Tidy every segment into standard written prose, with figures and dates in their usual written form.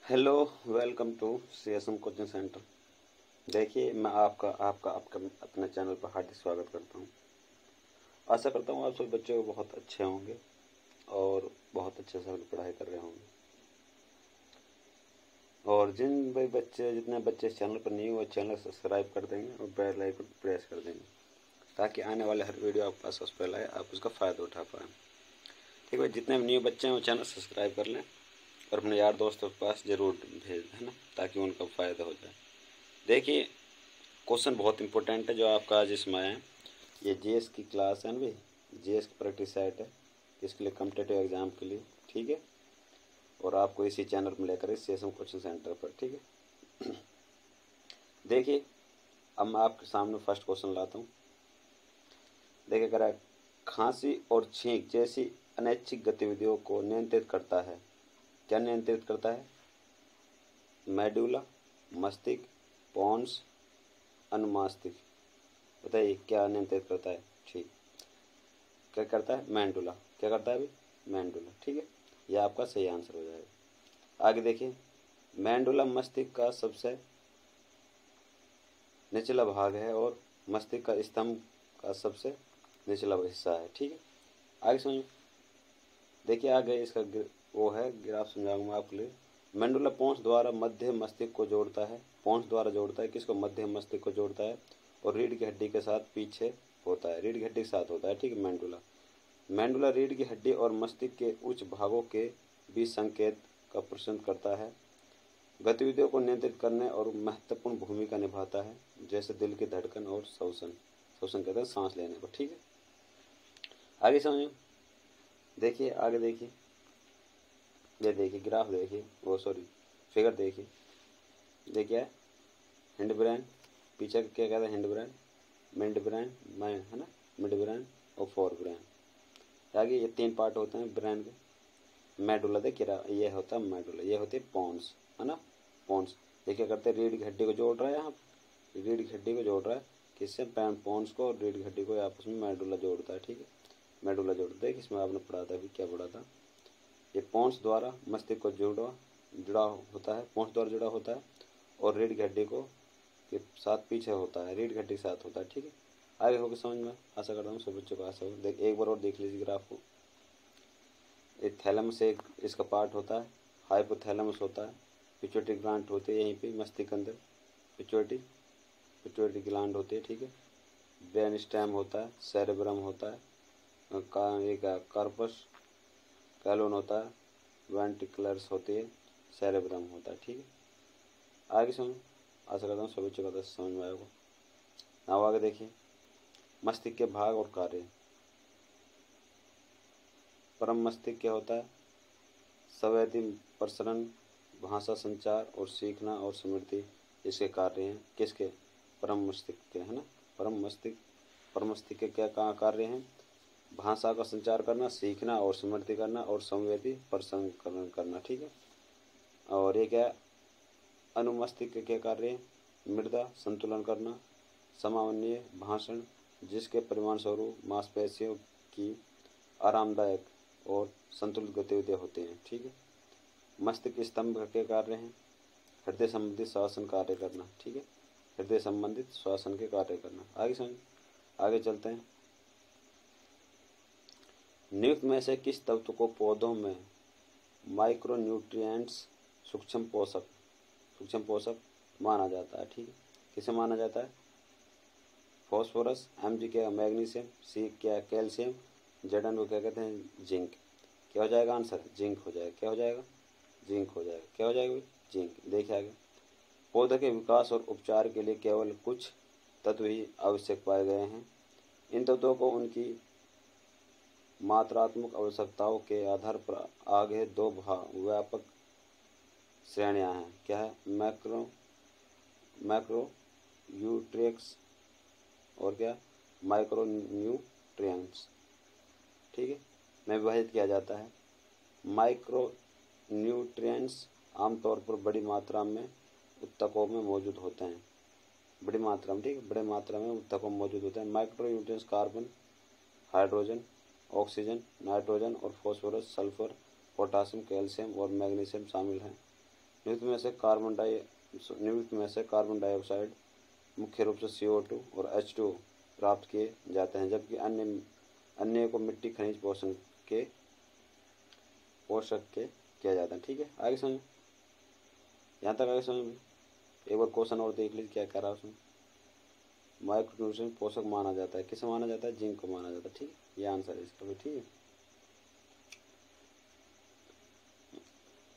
Hello, welcome to CSM coaching centre. देखिए, मैं आपका आपका आपका अपने चैनल पर हार्दिक स्वागत करता हूं। आशा करता हूं आप सभी बच्चे बहुत अच्छे होंगे और बहुत अच्छे से पढ़ाई कर रहे होंगे। और जितने बच्चे इस चैनल पर न्यू, वो चैनल सब्सक्राइब कर देंगे और बेल आइकन प्रेस कर देंगे ताकि आने वाले हर वीडियो आपके पास सबसे पहले आए, आप उसका फ़ायदा उठा पाएँ। ठीक है, जितने भी न्यू बच्चे हैं वो चैनल सब्सक्राइब कर लें और अपने यार दोस्तों के पास ज़रूर भेज दें, है ना, ताकि उनका फ़ायदा हो जाए। देखिए, क्वेश्चन बहुत इंपॉर्टेंट है जो आपका आज इसमें आया है। ये जीएस की क्लास है ना भाई, जीएस की प्रैक्टिस सेट है इसके लिए, कम्पिटेटिव एग्जाम के लिए। ठीक है, और आपको इसी चैनल में लेकर CSM कोचिंग सेंटर पर। ठीक है, देखिए अब मैं आपके सामने फर्स्ट क्वेश्चन लाता हूँ। देखिए कह रहा है, खांसी और छींक जैसी अनैच्छिक गतिविधियों को नियंत्रित करता है। क्या नियंत्रित करता है? मेडुला, मस्तिष्क, पोन्स, अनुमस्तिष्क। बताइए क्या नियंत्रित करता है? ठीक, क्या करता है? मेंडुला। क्या करता है अभी? मेंडुला। ठीक है, यह आपका सही आंसर हो जाएगा। आगे देखिए, मेंडुला मस्तिष्क का सबसे निचला भाग है और मस्तिष्क का स्तंभ का सबसे निचला हिस्सा है। ठीक है, आगे समझो। देखिए आगे इसका वो है ग्राफ समझाऊंगा आपके लिए। मेंडुला पोन्स द्वारा मध्य मस्तिष्क को जोड़ता है। पोन्स द्वारा जोड़ता है किसको? मध्य मस्तिष्क को जोड़ता है। और रीढ़ की हड्डी के साथ पीछे होता है, रीढ़ की हड्डी के साथ होता है। ठीक है, मेंडुला रीढ़ की हड्डी और मस्तिष्क के उच्च भागों के बीच संकेत का प्रदर्शन करता है। गतिविधियों को नियंत्रित करने और महत्वपूर्ण भूमिका निभाता है, जैसे दिल की धड़कन और श्वसन। श्वसन कहते हैं सांस लेने को। ठीक है, आगे समझो। देखिए आगे देखिए, ये देखिए ग्राफ देखिए, वो सॉरी फिगर देखिए। देखिए हिंड ब्रेन, पीछे क्या कहते हैं? हिंड ब्रेन, मिड ब्रेन, मैं है ना, मिड ब्रेन और फोर ब्रेन। आगे ये तीन पार्ट होते हैं ब्रेन के। मेडुला देखिए, ये होता है मेडुला, ये होते हैं पोन्स, है ना, पोन्स। ये क्या करते हैं? रीढ़ की हड्डी को जोड़ रहा है, यहाँ रीढ़ की हड्डी को जोड़ रहा है किससे? पोन्स को और रीढ़ की हड्डी को आपस में मेडुला जोड़ता है। ठीक है, मेडुला जोड़ता है। इसमें आपने पढ़ा था, अभी क्या पढ़ा था? ये पोन्स द्वारा मस्तिष्क को जुड़ा होता है, पोन्स द्वारा जुड़ा होता है और रीढ़ की हड्डी को के साथ पीछे होता है, रीढ़ की हड्डी के साथ होता है। ठीक है, आगे होगी समझ में? आशा करता हूँ सब बच्चों को आशा हो। एक बार और देख लीजिए ग्राफ को। एक थैलमस एक इसका पार्ट होता है, हाइपोथैलेमस होता है, पिट्यूटरी ग्लैंड होती है यहीं पे मस्तिष्क के अंदर, पिट्यूटरी ग्लैंड होती है। ठीक है, ब्रेन स्टेम होता है, सेरेब्रम होता है, एक कार्पस कैलोन होता है, वेंट्रिकुलर्स होती है, सेरेब्रम होता है। ठीक है, आगे समझ। आशा करता हूँ सभी बच्चों को समझ में आएगा। अब आगे देखिए, मस्तिष्क के भाग और कार्य। परम मस्तिष्क क्या होता है? संवेदी प्रसरण, भाषा संचार और सीखना और स्मृति इसके कार्य हैं। किसके? परम मस्तिष्क के, है ना। परम मस्तिष्क के क्या कार्य हैं? भाषा का संचार करना, सीखना और स्मृति करना और संवेदी प्रसंस्करण करना। ठीक है, और ये क्या? अनुमस्तिष्क के क्या कार्य हैं? मृदा संतुलन करना, सामान्य भाषण, जिसके परिणाम स्वरूप मांसपेशियों की आरामदायक और संतुलित गतिविधियाँ होती हैं। ठीक है, मस्तिष्क स्तंभ के कार्य हैं? हृदय संबंधित श्वसन कार्य करना। ठीक है, हृदय संबंधित श्वसन के कार्य करना। आगे समझ, आगे चलते हैं। निम्न में से किस तत्व को पौधों में माइक्रोन्यूट्रिएंट्स सूक्ष्म पोषक माना जाता है? ठीक है, किसे माना जाता है? फॉस्फोरस, Mg क्या? मैग्नीशियम, सी क्या? कैल्शियम, Zn को क्या कहते हैं? जिंक। क्या हो जाएगा आंसर? जिंक हो जाएगा। क्या हो जाएगा? जिंक हो जाएगा। क्या हो जाएगा? जिंक। देखिए आगे, पौधे के विकास और उपचार के लिए केवल कुछ तत्व ही आवश्यक पाए गए हैं। इन तत्वों को उनकी मात्रात्मक आवश्यकताओं के आधार पर आगे दो व्यापक श्रेणियां हैं। क्या है? मैक्रो न्यूट्रिएंट्स और क्या? Micro nutrients. ठीक है, में विभाजित किया जाता है। माइक्रो न्यूट्रिएंट्स आमतौर पर बड़ी मात्रा में उत्तकों में मौजूद होते हैं। बड़ी मात्रा में, ठीक है, बड़ी मात्रा में उत्तकों में मौजूद होते हैं। Micro nutrients carbon, hydrogen, oxygen, nitrogen और फॉस्फोरस, सल्फर, पोटासियम, कैल्शियम और मैग्नीशियम शामिल हैं। निम्नलिखित में से कार्बन डाइऑक्साइड मुख्य रूप से CO2 और H2O प्राप्त किए जाते हैं, जबकि अन्य को मिट्टी खनिज पोषक के किया जाता है। ठीक है, आगे समझ, यहाँ तक आगे समझ में। एक बार क्वेश्चन और देख लीजिए क्या कह रहा है उसमें। माइक्रोन्यूट्रिएंट पोषक माना जाता है, किसे माना जाता है? जिंक को माना जाता है। ठीक है, ये आंसर है इसका भी। ठीक है,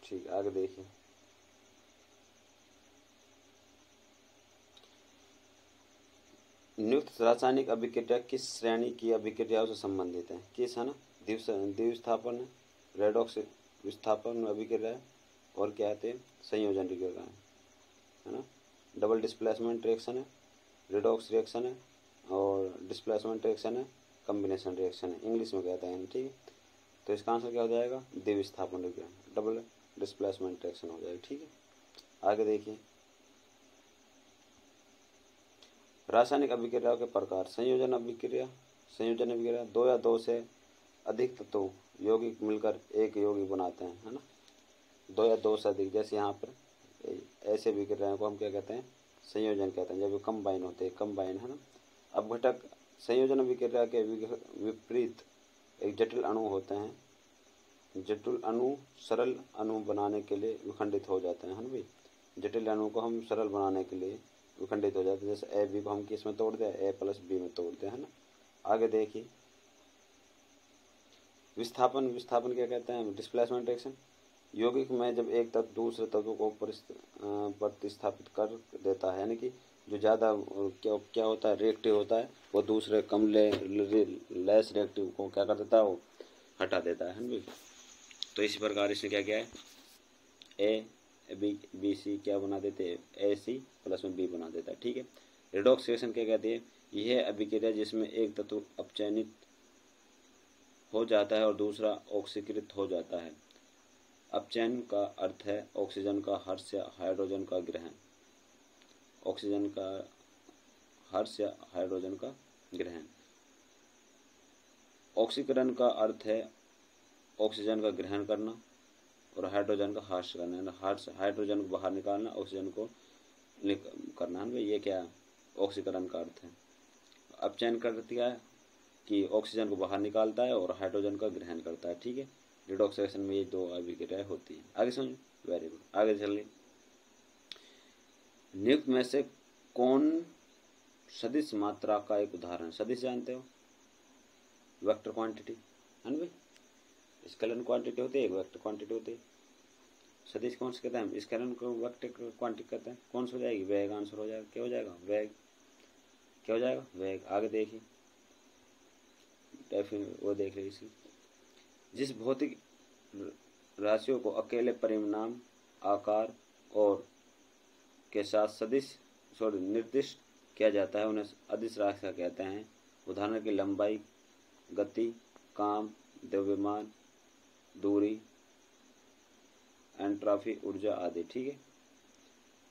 ठीक, आगे देखिए। नियुक्त रासायनिक अभिक्रिया किस श्रेणी की अभिक्रियाओं से संबंधित है? किस है ना, द्विविस्थापन, रेडॉक्स विस्थापन अभिक्रिया, और क्या कहते हैं, संयोजन अभिक्रिया है ना। डबल डिस्प्लेसमेंट रिएक्शन है, रेडॉक्स रिएक्शन है, और डिस्प्लेसमेंट रिएक्शन है, कॉम्बिनेशन रिएक्शन है, इंग्लिश में कहते हैं। ठीक है, तो इसका आंसर क्या हो जाएगा? द्विविस्थापन अभिक्रिया, डबल डिस्प्लेसमेंट रिएक्शन हो जाएगा। ठीक है, आगे देखिए। रासायनिक अभिक्रियाओं के प्रकार। संयोजन अभिक्रिया, दो या दो से अधिक तत्व यौगिक मिलकर एक यौगिक बनाते हैं, है ना। दो या दो से अधिक, जैसे यहाँ पर ऐसे अभिक्रियाओं को हम क्या कहते हैं? संयोजन कहते हैं, जब कंबाइन होते हैं, कंबाइन, है ना। अपघटक संयोजन अभिक्रिया के विपरीत एक जटिल अणु होते हैं। जटिल अणु सरल अणु बनाने के लिए विखंडित हो जाते हैं, है ना भाई। जटिल अणु को हम सरल बनाने के लिए विखंडित हो जाते हैं, जैसे AB को हम किस में तोड़ दें? A+B में तोड़ दें, है ना। आगे देखिए। विस्थापन क्या कहते हैं? Displacement reaction. यौगिक में जब एक तत्व दूसरे तत्व को प्रतिस्थापित कर देता है, यानी कि जो ज़्यादा क्या होता है, रिएक्टिव होता है, वो दूसरे कम लेस रिएक्टिव को क्या कर देता है? वो हटा देता है भाई। तो इसी प्रकार इसने क्या किया है? ABC क्या बना देते हैं? AC प्लस में B बना देता है। ठीक है, रेडॉक्स रिएक्शन क्या कहती है? यह अभिक्रिया जिसमें एक तत्व अपचयनित हो जाता है और दूसरा ऑक्सीकृत हो जाता है। अपचयन का अर्थ है ऑक्सीजन का हर्ष या हाइड्रोजन का ग्रहण। ऑक्सीजन का हर्ष या हाइड्रोजन का ग्रहण। ऑक्सीकरण का अर्थ है ऑक्सीजन का ग्रहण करना और हाइड्रोजन का हर्ष करना, हाइड्रोजन को बाहर निकालना, ऑक्सीजन को करना, है। ये क्या ऑक्सीकरण का अर्थ है? अपचयन करती है कि ऑक्सीजन को बाहर निकालता है और हाइड्रोजन का ग्रहण करता है। ठीक है, रेडॉक्स रिएक्शन में ये दो अभिक्रियाएं होती हैं। आगे समझो, वेरी गुड, आगे चलिए। नियुक्त में से कौन सदिश मात्रा का एक उदाहरण? सदिश जानते हो? वेक्टर क्वांटिटी, है ना भाई। स्केलर क्वांटिटी होती है, एक वेक्टर क्वांटिटी होती है। सदिश कौन से कहते हैं? स्केलर को वेक्टर क्वांटिटी कहते हैं। कौन सा हो जाएगी? वेग आंसर हो जाएगा। क्या हो जाएगा? वेग। क्या हो जाएगा? वेग। आगे देखिए, वो देख लीजिए इसी। जिस भौतिक राशियों को अकेले परिमाण, आकार और के साथ निर्दिष्ट किया जाता है, उन्हें अदिश राशि कहते हैं। उदाहरण की लंबाई, गति, काम, द्रव्यमान, दूरी, एंट्रॉपी, ऊर्जा आदि। ठीक है,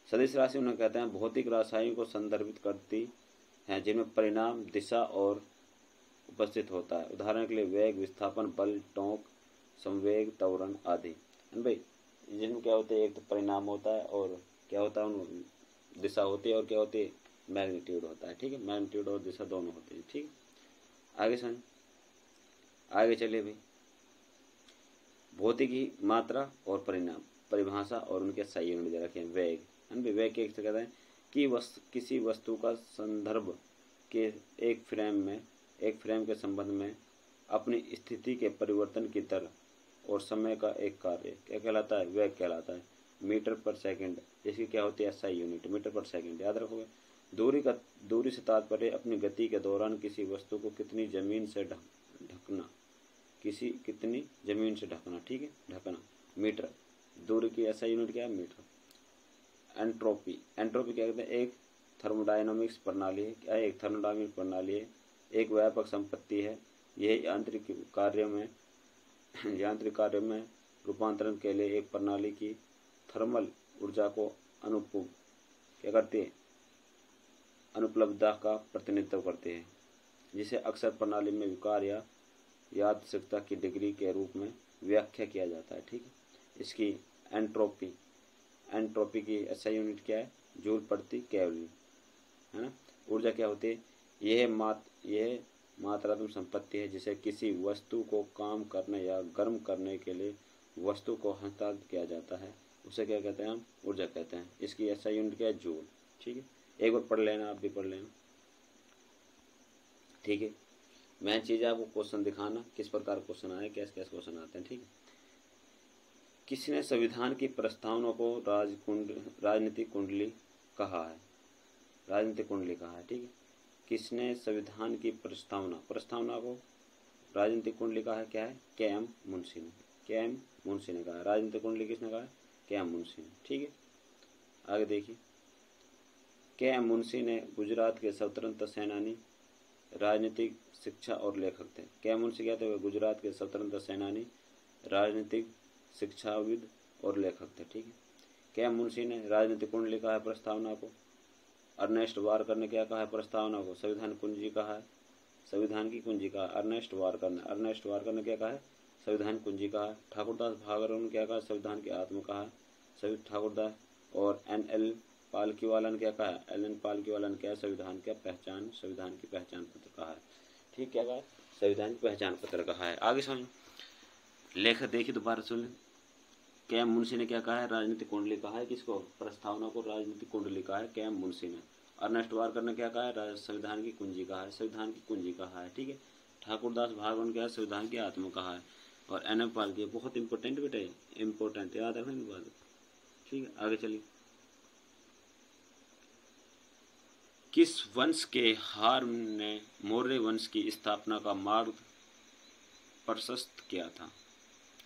सदिश राशि उन्हें कहते हैं भौतिक राशियों को संदर्भित करती हैं जिनमें परिमाण, दिशा और उपस्थित होता है। उदाहरण के लिए वेग, विस्थापन, बल, टोंक, संवेग, त्वरण आदि। भाई जिनमें क्या होते हैं? एक तो परिमाण होता है और क्या होता है? उन दिशा होती है, और क्या होती है? मैग्नीट्यूड होता है। ठीक है, मैग्नीट्यूड और दिशा दोनों होते हैं। ठीक है, आगे समझ, आगे चलिए भाई। भौतिकी, मात्रा और परिणाम, परिभाषा और उनके सही यूनिट दे रखे हैं। वेग, है ना। वेग के कहते हैं कि किसी वस्तु का संदर्भ के एक फ्रेम के संबंध में अपनी स्थिति के परिवर्तन की दर और समय का एक कार्य क्या कहलाता है? वेग कहलाता है। मीटर पर सेकंड, इसकी क्या होती है? SI यूनिट, मीटर पर सेकंड, याद रखोगे। दूरी से तात्पर्य अपनी गति के दौरान किसी वस्तु को कितनी जमीन से ढकना, ठीक है, ढकना। मीटर, दूरी की SI यूनिट क्या है? मीटर। एंट्रोपी क्या कहते हैं? एक थर्मोडायनामिक्स प्रणाली है। क्या है? एक थर्मोडायनामिक प्रणाली है, एक व्यापक संपत्ति है। यह यांत्रिक कार्य में रूपांतरण के लिए एक प्रणाली की थर्मल ऊर्जा को क्या करती है? अनुपलब्धता का प्रतिनिधित्व करते हैं, जिसे अक्सर प्रणाली में विकार या यादृच्छिकता की डिग्री के रूप में व्याख्या किया जाता है। ठीक है, इसकी एंट्रोपी की एसआई यूनिट क्या है, जूल प्रति केल्विन, है ना। ऊर्जा क्या होती है, यह मात्रात्मक संपत्ति है जिसे किसी वस्तु को काम करने या गर्म करने के लिए वस्तु को हस्तांतरित किया जाता है, उसे क्या कहते हैं हम, ऊर्जा कहते हैं। इसकी एसआई यूनिट क्या है, जूल। ठीक है, एक बार पढ़ लेना, आप भी पढ़ लेना। ठीक है, मैं चीज़ आपको क्वेश्चन दिखाना किस प्रकार क्वेश्चन आए, कैसे कैसे क्वेश्चन आते हैं। ठीक है, किसने संविधान की प्रस्तावना को राजनीतिक कुंडली कहा है, राजनीतिक कुंडली कहा है। ठीक है, किसने संविधान की प्रस्तावना को राजनीतिक कुंडली कहा है, क्या है, के.एम. मुंशी ने, के.एम. मुंशी ने कहा है। राजनीतिक कुंडली किसने कहा है, के.एम. मुंशी ने। ठीक है, आगे देखिए, के.एम. मुंशी ने गुजरात के स्वतंत्रता सेनानी, राजनीतिक, शिक्षा और लेखक थे। के.एम. मुंशी क्या थे, गुजरात के स्वतंत्रता सेनानी, राजनीतिक, शिक्षाविद और लेखक थे। ठीक है, के.एम. मुंशी ने राजनीतिक कुंडली कहा है प्रस्तावना को। अर्नेस्ट वारकर ने क्या कहा है प्रस्तावना को, संविधान कुंजी कहा है, संविधान की कुंजी कहा। अर्नेस्ट वारकर ने क्या कहा है, संविधान कुंजी कहा है। ठाकुरदास भागवत ने क्या कहा, संविधान की आत्मा कहा है, सभी ठाकुरदास। और N.L. पालकीवाला ने क्या कहा है, L.N. पालकीवाला ने क्या, संविधान की पहचान पत्र कहा है। ठीक, क्या कहा है, संविधान की पहचान पत्र कहा है। आगे समझ, लेखक देखिए दोबारा सुन, के.एम. मुंशी ने क्या कहा है, राजनीतिक कुंडली कहा है, किसको, प्रस्तावना को राजनीतिक कुंडली कहा है के.एम. मुंशी ने। अर्नेस्ट वारकर ने क्या कहा है, संविधान की कुंजी कहा है, संविधान की कुंजी कहा है। ठीक है, ठाकुरदास भागवत ने क्या है, संविधान की आत्मा कहा है। और N.M. पालकी, बहुत इंपॉर्टेंट बेटा, इंपॉर्टेंट, याद रखना बात। ठीक है, आगे चलिए, किस वंश के हार ने मौर्य वंश की स्थापना का मार्ग प्रशस्त किया था।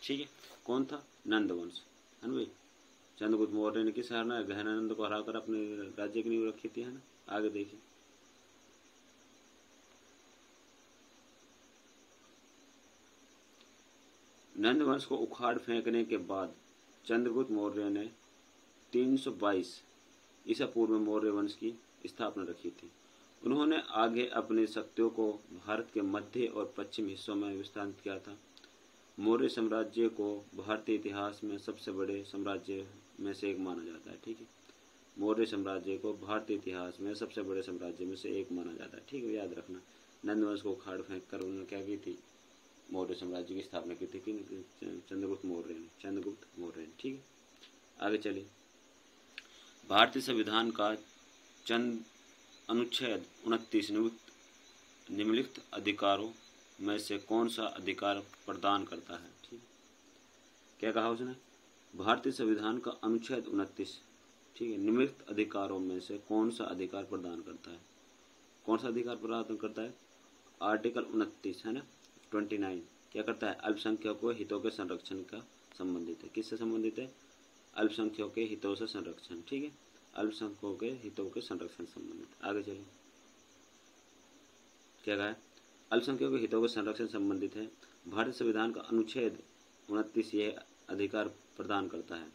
ठीक है, कौन था, नंद वंश, है ना भाई। चंद्रगुप्त मौर्य ने किस हारना, गहनानंद को हराकर अपने राज्य की नींव रखी थी, है ना। आगे देखिए, नंद वंश को उखाड़ फेंकने के बाद चंद्रगुप्त मौर्य ने 322 ईसा पूर्व में मौर्य वंश की स्थापना रखी थी। उन्होंने आगे अपनी शक्तियों को भारत के मध्य और पश्चिम हिस्सों में विस्तारित किया था। मौर्य साम्राज्य को भारतीय इतिहास में सबसे बड़े साम्राज्य में से एक माना जाता है। ठीक है, मौर्य साम्राज्य को भारतीय इतिहास में सबसे बड़े साम्राज्य में से एक माना जाता है। ठीक है, याद रखना, नंदवंश को उखाड़ फेंक कर उन्होंने क्या की थी, मौर्य साम्राज्य की स्थापना की थी, चंद्रगुप्त मौर्य ने। ठीक है, आगे चलिए, भारतीय संविधान का अनुच्छेद 29 निम्नलिखित अधिकारों में से कौन सा अधिकार प्रदान करता है। ठीक, क्या कहा उसने, भारतीय संविधान का अनुच्छेद 29, ठीक है, निम्नलिखित अधिकारों में से कौन सा अधिकार प्रदान करता है, कौन सा अधिकार प्रदान करता है, आर्टिकल 29, है ना, 29 क्या करता है, अल्पसंख्यकों के हितों के संरक्षण का संबंधित है। किससे संबंधित है, अल्पसंख्यकों के हितों से संरक्षण। ठीक है, अल्पसंख्यकों के हितों के संरक्षण संबंधित। आगे चलिए, क्या कहा है, अल्पसंख्यकों के हितों के संरक्षण संबंधित है। भारतीय संविधान का अनुच्छेद 29 यह अधिकार प्रदान करता है,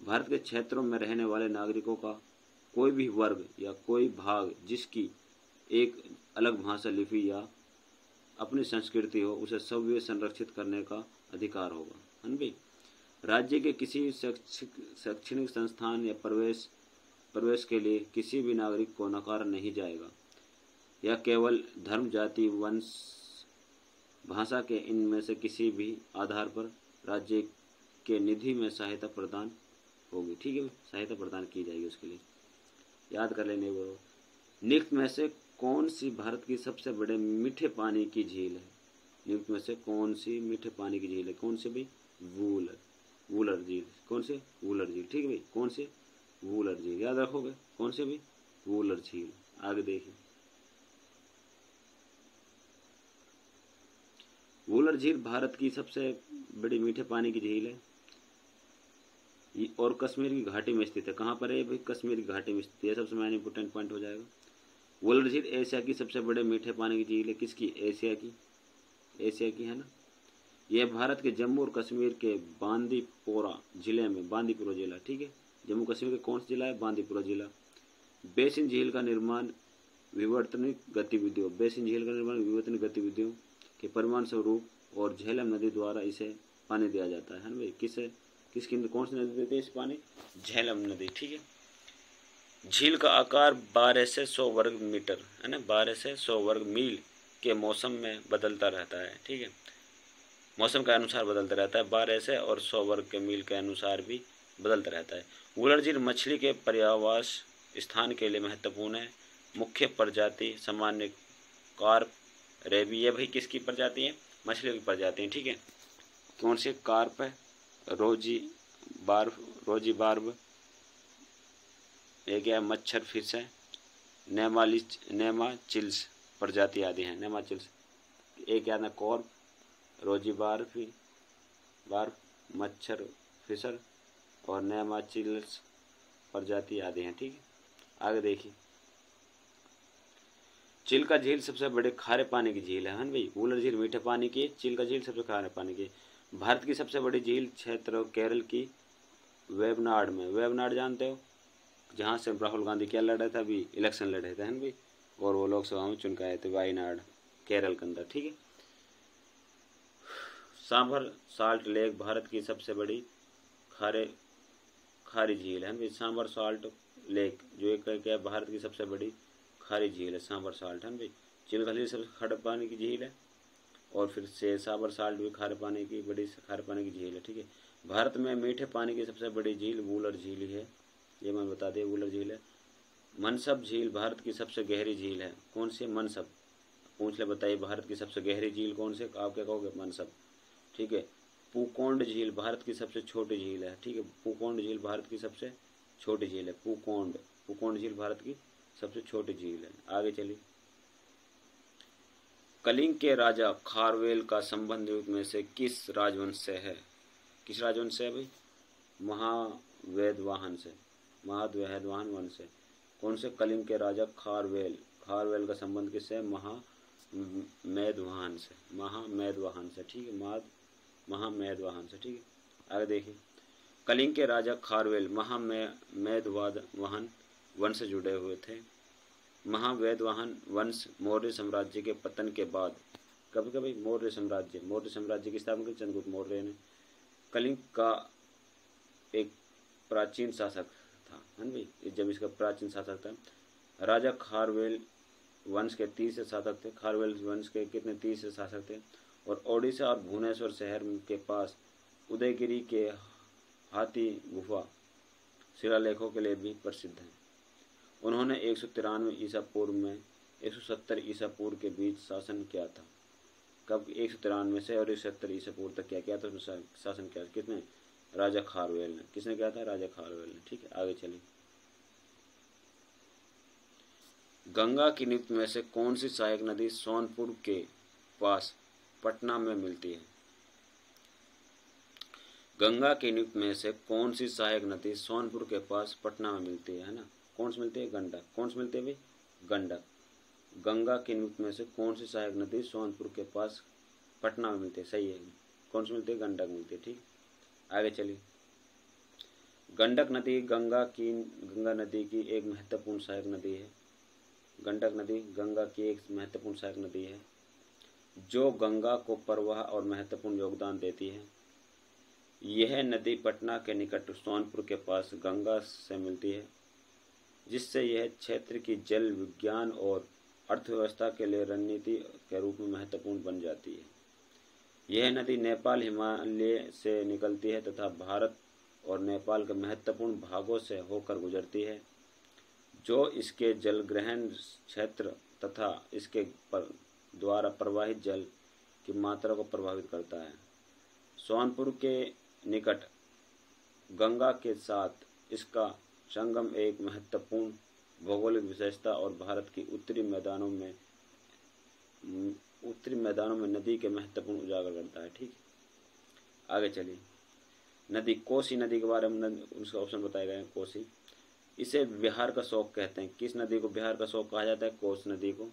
भारत के क्षेत्रों में रहने वाले नागरिकों का कोई भी वर्ग या कोई भाग जिसकी एक अलग भाषा, लिपि या अपनी संस्कृति हो, उसे सव्य संरक्षित करने का अधिकार होगा, है ना भाई। राज्य के किसी शैक्षणिक संस्थान या प्रवेश के लिए किसी भी नागरिक को नकारा नहीं जाएगा, या केवल धर्म, जाति, वंश, भाषा के इनमें से किसी भी आधार पर राज्य के निधि में सहायता प्रदान होगी। ठीक है, सहायता प्रदान की जाएगी उसके लिए, याद कर लेने वो। निम्न में से कौन सी भारत की सबसे बड़े मीठे पानी की झील है, निम्न में से कौन सी मीठे पानी की झील है, कौन से भाई, वूलर झील, कौन से, वूलर झील। ठीक है भाई, कौन से, वूलर झील, याद रखोगे, कौन से भाई, वूलर झील। आगे देखिए, वूलर झील भारत की सबसे बड़ी मीठे पानी की झील है और कश्मीर की घाटी में स्थित है। कहाँ पर है भाई, कश्मीर की घाटी में स्थित है, सबसे मेन इंपोर्टेंट पॉइंट हो जाएगा। वूलर झील एशिया की सबसे बड़े मीठे पानी की झील है, किसकी, एशिया की, है ना। यह भारत के जम्मू और कश्मीर के बांदीपोरा जिले में, बांदीपुरा जिला, ठीक है, जम्मू कश्मीर का कौन सा जिला है, बांदीपुरा जिला। बेसिन झील का निर्माण विवर्तनिक गतिविधियों के परिणाम स्वरूप और झेलम नदी द्वारा इसे पानी दिया जाता है ना भाई, किसे, किसकी, कौन सी नदी देती है इस पानी? झेलम नदी, ठीक है। झील का आकार 12 से 100 वर्ग मीटर है ना, 12 से 100 वर्ग मील के मौसम में बदलता रहता है, ठीक है। मौसम के अनुसार बदलता रहता है, 12 से और 100 वर्ग के मील के अनुसार भी बदलता रहता है। वुलर झील मछली के पर्यावास स्थान के लिए महत्वपूर्ण है। मुख्य प्रजाति सामान्य कार्प, रेबी, ये भाई किसकी प्रजाति है? मछली की प्रजाति है, ठीक है। कौन सी? कार्प है, रोजी बार्ब, एक है मच्छर फिश है, नेमाचिल्स प्रजाति आदि हैं, नेमाचिल्स। एक याद है कॉर्प, रोजी बार्ब, मच्छर फिशर और नेमाचिल्स प्रजाति आदि हैं, ठीक है। आगे देखिए, चिल्का झील सबसे बड़े खारे पानी की झील है भाई। वुलर झील मीठे पानी की, चिल्का झील सबसे खारे पानी की। भारत की सबसे बड़ी झील क्षेत्र केरल की वेबनाड में, वेबनाड जानते हो, जहाँ से राहुल गांधी क्या लड़ रहे थे, अभी इलेक्शन लड़ रहे थे भाई, और वो लोकसभा में चुन के आए थे, वायनाड केरल के अंदर, ठीक है। सांभर साल्ट लेक भारत की सबसे बड़ी खारी झील है भाई। सांभर साल्ट लेक जो एक क्या भारत की सबसे बड़ी खारी झील है, सांभर साल्ट है भाई। चिल्का झील सबसे खारे पानी की झील है, और फिर से सांभर साल्ट भी खारे पानी की झील है, ठीक है। भारत में मीठे पानी की सबसे बड़ी झील वुलर झील ही है, ये मैं बता दें, वुलर झील है। मनसब झील भारत की सबसे गहरी झील है, कौन सी? मनसब। पूछ ले, बताइए भारत की सबसे गहरी झील कौन से? आप क्या कहोगे? मनसब, ठीक है। पूकोंड झील भारत की सबसे छोटी झील है, ठीक है। पूकोंड झील भारत की सबसे छोटी झील है, पूकोंड झील भारत की सबसे छोटी झील है। आगे चलिए, कलिंग के राजा खारवेल का संबंध में से किस राजवंश से है? किस राजवंश से है भाई? महावेदवाहन से, महावेदवाहन वंश से। कौन से? कलिंग के राजा खारवेल का संबंध किससे? महामेदवाहन से, ठीक है। महामेदवाहन से, ठीक है। आगे देखिए, कलिंग के राजा खारवेल महामेदवाहन वंश से जुड़े हुए थे। महावेदवाहन वंश मौर्य साम्राज्य के पतन के बाद, कभी कभी मौर्य साम्राज्य की स्थापना की चंद्रगुप्त मौर्य ने। कलिंग का एक प्राचीन शासक था, है भाई, जब इसका प्राचीन शासक था। राजा खारवेल वंश के 30 शासक थे। खारवेल वंश के कितने? 30 शासक थे। और ओडिशा और भुवनेश्वर शहर के पास उदयगिरी के हाथी गुफा शिलालेखों के लिए भी प्रसिद्ध है। उन्होंने 193 ईसा पूर्व में 170 ईसा पूर्व के बीच शासन किया था। कब? 193 से और 170 ईसा पूर्व तक क्या किया था? शासन किया। किसने? राजा खारवेल ने। किसने किया था? राजा खारवेल ने, ठीक है। आगे चलिए, गंगा की नियुक्त में से कौन सी सहायक नदी सोनपुर के पास पटना में मिलती है? गंगा की नियुक्त में से कौन सी सहायक नदी सोनपुर के पास पटना में मिलती है ना? कौन सी मिलती है? गंडक। कौन सी मिलती है भाई? गंडक। गंगा की नियुक्त में से कौन सी सहायक नदी सोनपुर के पास पटना में मिलती है? सही है। कौन सी मिलती है? गंडक मिलती है, ठीक। आगे चलिए, गंडक नदी गंगा नदी की एक महत्वपूर्ण सहायक नदी है। गंडक नदी गंगा की एक महत्वपूर्ण सहायक नदी है, जो गंगा को प्रवाह और महत्वपूर्ण योगदान देती है। यह नदी पटना के निकट सोनपुर के पास गंगा से मिलती है, जिससे यह क्षेत्र की जल विज्ञान और अर्थव्यवस्था के लिए रणनीति के रूप में महत्वपूर्ण बन जाती है। यह नदी नेपाल हिमालय से निकलती है तथा भारत और नेपाल के महत्वपूर्ण भागों से होकर गुजरती है, जो इसके जलग्रहण क्षेत्र तथा इसके द्वारा प्रवाहित जल की मात्रा को प्रभावित करता है। सोनपुर के निकट गंगा के साथ इसका संगम एक महत्वपूर्ण भौगोलिक विशेषता और भारत की उत्तरी मैदानों में नदी के महत्वपूर्ण उजागर करता है, ठीक है। आगे चलिए, नदी कोसी नदी के बारे में उसका ऑप्शन बताए गए हैं। कोसी, इसे बिहार का शौक कहते हैं। किस नदी को बिहार का शौक कहा जाता है? कोस नदी को।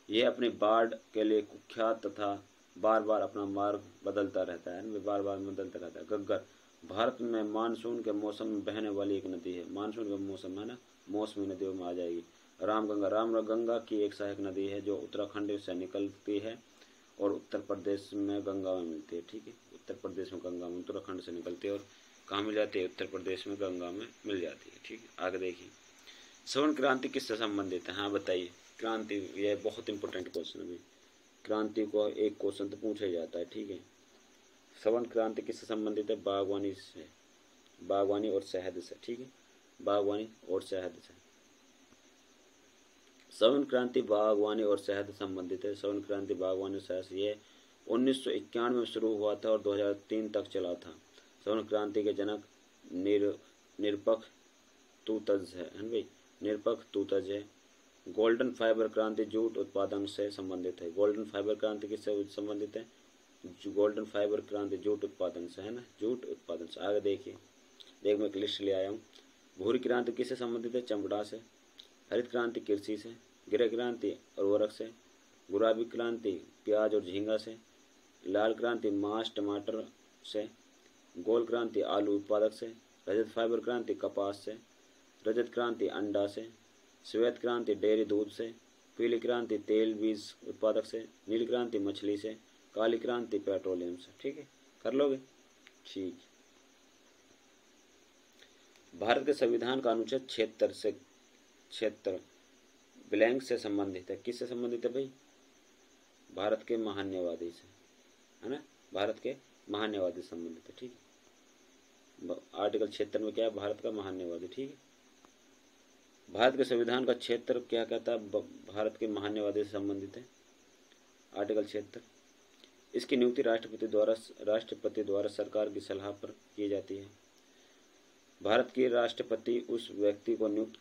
यह अपनी बाढ़ के लिए कुख्यात तथा बार बार अपना मार्ग बदलता रहता है, बार बार बदलता रहता है। गग्गर, भारत में मानसून के मौसम में बहने वाली एक नदी है। मानसून का मौसम है ना, मौसमी नदियों में आ जाएगी। रामगंगा की एक सहायक नदी है, जो उत्तराखंड से निकलती है और उत्तर प्रदेश में गंगा में मिलती है, ठीक है। उत्तर प्रदेश में गंगा में उत्तराखंड से निकलती है और कहाँ मिल जाती है? उत्तर प्रदेश में गंगा में मिल जाती है। ठीक है, आगे देखिए, सवर्ण क्रांति किससे संबंधित है? हाँ बताइए। क्रांति, यह बहुत इंपॉर्टेंट क्वेश्चन है। क्रांति को एक क्वेश्चन तो पूछा ही जाता है। ठीक है, सवर्ण क्रांति किससे संबंधित है? बागवानी से, बागवानी और शहद से। ठीक है, बागवानी और शहद से। सवर्ण क्रांति बागवानी और शहद से संबंधित है। सवर्ण क्रांति बागवानी और शहद से, ये 1991 में शुरू हुआ था और 2003 तक चला था। सवर्ण क्रांति के जनक निरपक्ष तूतज है भाई, निरपक्ष तूतज है। गोल्डन फाइबर क्रांति जूट उत्पादन से संबंधित है। गोल्डन फाइबर क्रांति किससे संबंधित है? गोल्डन फाइबर क्रांति जूट उत्पादन से है ना, जूट उत्पादन से। आगे देखिए, मैं एक लिस्ट ले आया हूँ। भूरी क्रांति किससे संबंधित है? चमड़ा से। हरित क्रांति कृषि से। गृह क्रांति उर्वरक से। गुलाबी क्रांति प्याज और झींगा से। लाल क्रांति मांस टमाटर से। गोल क्रांति आलू उत्पादक से। रजत फाइबर क्रांति कपास से। रजत क्रांति अंडा से। श्वेत क्रांति डेयरी दूध से। पीली क्रांति तेल बीज उत्पादक से। नीली क्रांति मछली से। काली क्रांति पेट्रोलियम से। ठीक है, कर लोगे? ठीक। भारत के संविधान का अनुच्छेद 76 ब्लैंक से संबंधित है। किससे संबंधित है भाई? भारत के महान्यवादी से, है ना, भारत के महान्यवादी संबंधित है। ठीक है, आर्टिकल 76 में क्या है? भारत का महान्यवादी। ठीक है, भारत के संविधान का क्षेत्र क्या कहता है? भारत के महान्यवादी से संबंधित है, आर्टिकल 76। इसकी नियुक्ति राष्ट्रपति द्वारा सरकार की सलाह पर की जाती है। भारत के राष्ट्रपति उस व्यक्ति को नियुक्त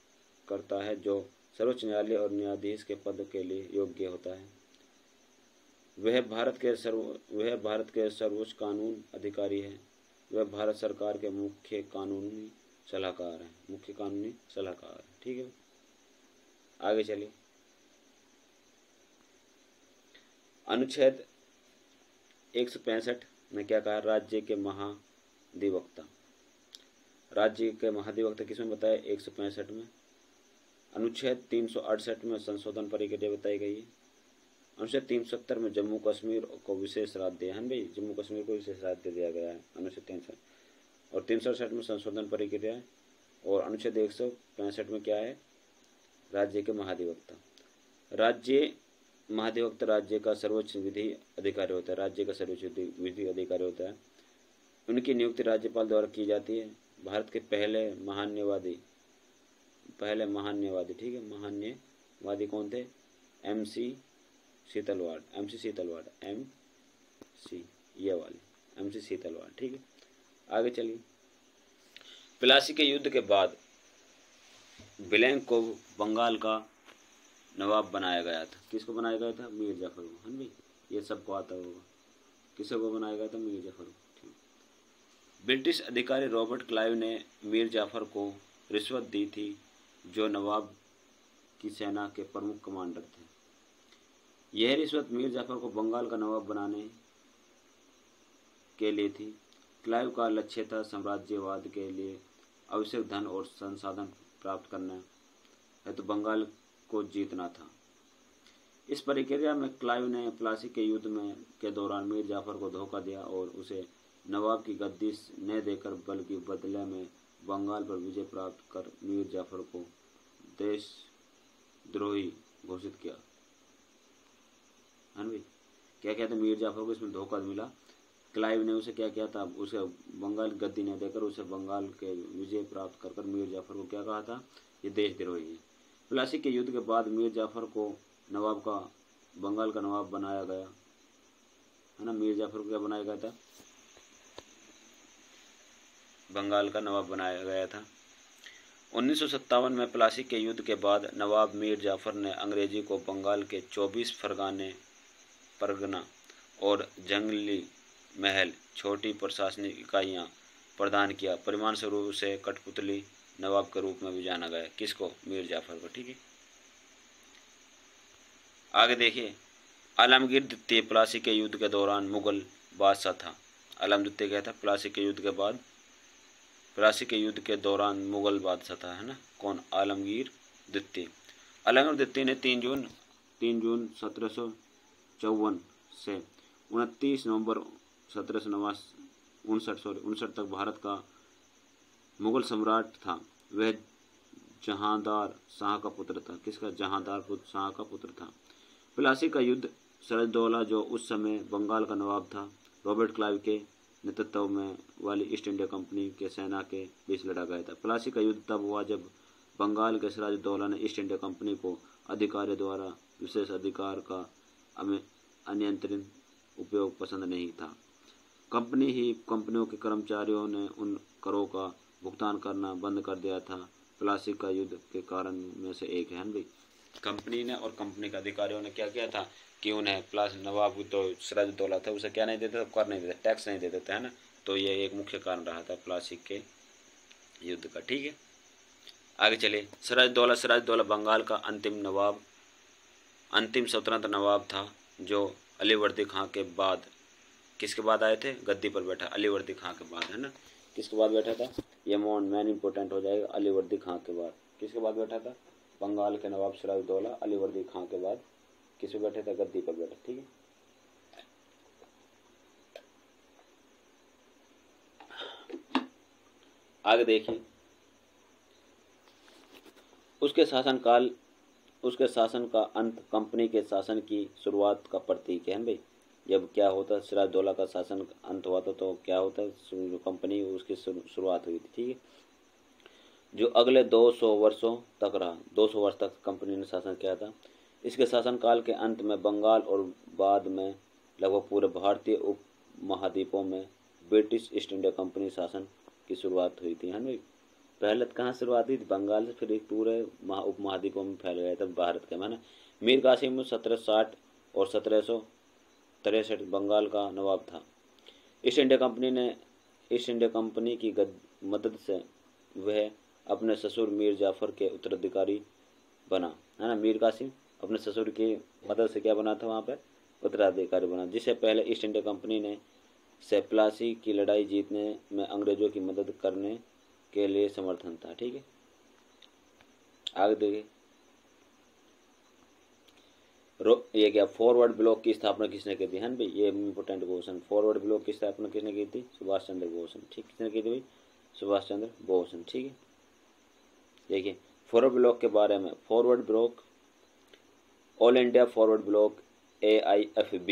करता है जो सर्वोच्च न्यायालय और न्यायाधीश के पद के लिए योग्य होता है। वह भारत के सर्वोच्च कानून अधिकारी है। वह भारत सरकार के मुख्य कानूनी सलाहकार है। ठीक है, आगे चलिए। अनुच्छेद 165 में क्या कहा? राज्य के महाधिवक्ता। राज्य के महाधिवक्ता किसमें बताया? 165 में। अनुच्छेद 368 में संशोधन प्रक्रिया बताई गई है। अनुच्छेद 370 में जम्मू कश्मीर को विशेष राज्य है भाई, जम्मू कश्मीर को विशेष राज्य दिया गया है अनुच्छेद 360 और 367 में संशोधन प्रक्रिया है। और अनुच्छेद 165 में क्या है? राज्य के महाधिवक्ता। राज्य महाधिवक्ता राज्य का सर्वोच्च विधि अधिकारी होता है। राज्य का सर्वोच्च विधि अधिकारी होता है। उनकी नियुक्ति राज्यपाल द्वारा की जाती है। भारत के पहले महान्यवादी। ठीक है, महान्यवादी कौन थे? MC सीतलवाड़, ये वाले MC सीतलवाड़। ठीक है, आगे चलिए। प्लासी के युद्ध के बाद ब्लैंक को बंगाल का नवाब बनाया गया था। किसको बनाया गया था? मीर जाफर को। भाई ये सबको आता होगा। किसे को बनाया गया था? मीर जाफर को। ठीक। ब्रिटिश अधिकारी रॉबर्ट क्लाइव ने मीर जाफर को रिश्वत दी थी, जो नवाब की सेना के प्रमुख कमांडर थे। यह रिश्वत मीर जाफर को बंगाल का नवाब बनाने के लिए थी। क्लाइव का लक्ष्य था साम्राज्यवाद के लिए आवश्यक धन और संसाधन प्राप्त करना है, तो बंगाल को जीतना था। इस प्रक्रिया में क्लाइव ने प्लासी के युद्ध के दौरान मीर जाफर को धोखा दिया और उसे नवाब की गद्दी न देकर बल्कि बदले में बंगाल पर विजय प्राप्त कर मीर जाफर को देशद्रोही घोषित किया। है भाई, क्या कहते हैं? मीर जाफर को इसमें धोखा मिला। क्लाइव ने उसे क्या किया था? उसे बंगाल गद्दी न देकर उसे बंगाल के विजय प्राप्त कर मीर जाफर को क्या कहा था? ये देशद्रोही है। प्लासी के युद्ध के बाद मीर जाफर को बंगाल का नवाब बनाया गया, है ना। मीर जाफर को क्या बनाया गया था? बंगाल का नवाब बनाया गया था। 1957 में प्लासी के युद्ध के बाद नवाब मीर जाफर ने अंग्रेजी को बंगाल के 24 परगना और जंगली महल छोटी प्रशासनिक इकाइयां प्रदान किया। परिणाम स्वरूप उसे कठपुतली नवाब के रूप में भी जाना गया। किसको? मीर जाफर को। ठीक है, आगे देखिए। आलमगीर द्वितीय प्लासी के युद्ध के दौरान मुगल बादशाह था। आलम द्वितीय क्या था? प्लासी के युद्ध के बाद, प्लासी के युद्ध के दौरान मुगल बादशाह था, है ना। कौन? आलमगीर द्वितीय। आलमगीर द्वितीय ने 3 जून 1754 से 29 नवंबर 1759 तक भारत का मुगल सम्राट था वह जहांदार शाह का पुत्र था। किसका? जहांदार शाह का पुत्र था। प्लासी का युद्ध सिराजदौला जो उस समय बंगाल का नवाब था, रॉबर्ट क्लाइव के नेतृत्व में वाली ईस्ट इंडिया कंपनी के सेना के बीच लड़ा गया था। प्लासी का युद्ध तब हुआ जब बंगाल के सिराजदौला ने ईस्ट इंडिया कंपनी को अधिकारियों द्वारा विशेष अधिकार का अनियंत्रित उपयोग पसंद नहीं था। कंपनियों के कर्मचारियों ने उन करों का भुगतान करना बंद कर दिया था। प्लासी का युद्ध के कारण में से एक है भाई। कंपनी ने और कंपनी के अधिकारियों ने क्या किया था कि उन्हें प्लास नवाब तो सिराजदौला था उसे क्या नहीं देते, कर नहीं देते, टैक्स नहीं देते थे, है ना। तो ये एक मुख्य कारण रहा था प्लासी के युद्ध का। ठीक है, आगे चलिए। सिराजदौला बंगाल का अंतिम स्वतंत्र नवाब था जो अलीवर्दी खां के बाद, किसके बाद आए थे? गद्दी पर बैठा अलीवर्दी खां के बाद, है ना। किसके बाद बैठा था? ये मेन इंपॉर्टेंट हो जाएगा। अलीवर्दी खां के बाद किसके बाद बैठा था? बंगाल के नवाब सिराजदौला अलीवर्दी खां के बाद किस पे बैठे थे? गद्दी पर बैठे। ठीक है, आगे देखिए। उसके शासन का अंत कंपनी के शासन की शुरुआत का प्रतीक है भाई। जब क्या होता है, सिराजदौला का शासन अंत हुआ था तो क्या होता है, जो कंपनी उसकी शुरुआत हुई थी। ठीक है, जो अगले 200 वर्षों तक रहा। 200 वर्ष तक कंपनी ने शासन किया था। इसके शासनकाल के अंत में बंगाल और बाद में लगभग पूरे भारतीय उप महाद्वीपों में ब्रिटिश ईस्ट इंडिया कंपनी शासन की शुरुआत हुई थी, है ना। पहले कहाँ शुरुआत हुई थी? बंगाल से, फिर पूरे उप महाद्वीपों में फैल गया था भारत के, है ना। मीर कासिम 1760 और 1763 बंगाल का नवाब था। ईस्ट इंडिया कंपनी की मदद से वह अपने ससुर मीर जाफर के उत्तराधिकारी बना, है ना। मीर कासिम अपने ससुर की मदद से क्या बना था? वहाँ पर उत्तराधिकारी बना, जिससे पहले ईस्ट इंडिया कंपनी ने से प्लासी की लड़ाई जीतने में अंग्रेजों की मदद करने के लिए समर्थन था। ठीक है, आगे देखिए। ये क्या? फॉरवर्ड ब्लॉक की स्थापना किसने की थी? है ना भाई, ये इंपोर्टेंट क्वेश्चन। फॉरवर्ड ब्लॉक की स्थापना किसने की थी? सुभाष चंद्र बोस ने। ठीक, किसने की थी भाई? सुभाष चंद्र बोस ने। ठीक है, देखिए फॉरवर्ड ब्लॉक के बारे में। Forward block all India forward block AIFB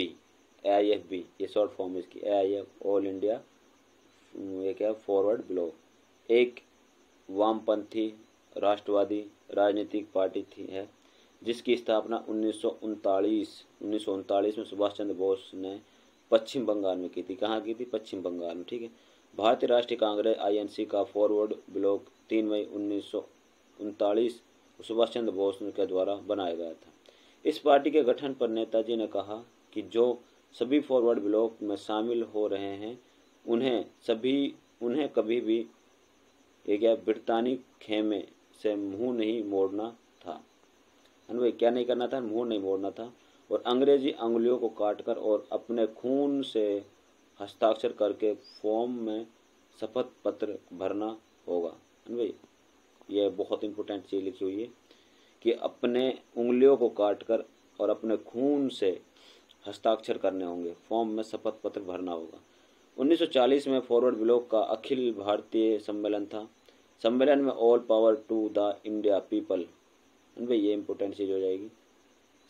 ये शॉर्ट फॉर्म इसकी। AIF ऑल इंडिया, ये क्या? फॉरवर्ड ब्लॉक एक वामपंथी राष्ट्रवादी राजनीतिक पार्टी है जिसकी स्थापना 1939 में सुभाष चंद्र बोस ने पश्चिम बंगाल में की थी। कहाँ की थी? पश्चिम बंगाल में। ठीक है, भारतीय राष्ट्रीय कांग्रेस INC का फॉरवर्ड ब्लॉक 3 मई 1939 सुभाष चंद्र बोस के द्वारा बनाया गया था। इस पार्टी के गठन पर नेताजी ने कहा कि जो सभी फॉरवर्ड ब्लॉक में शामिल हो रहे हैं उन्हें कभी भी ब्रितानी खेमे से मुंह नहीं मोड़ना था। भाई क्या नहीं करना था? मुंह नहीं मोड़ना था। और अंग्रेजी अंगुलियों को काटकर और अपने खून से हस्ताक्षर करके फॉर्म में शपथ पत्र भरना होगा। भाई ये बहुत इंपॉर्टेंट चीज़ लिखी हुई है कि अपने उंगलियों को काटकर और अपने खून से हस्ताक्षर करने होंगे, फॉर्म में शपथ पत्र भरना होगा। 1940 में फॉरवर्ड ब्लॉक का अखिल भारतीय सम्मेलन था। सम्मेलन में all power to the India people, भाई ये इंपॉर्टेंट चीज़ हो जाएगी,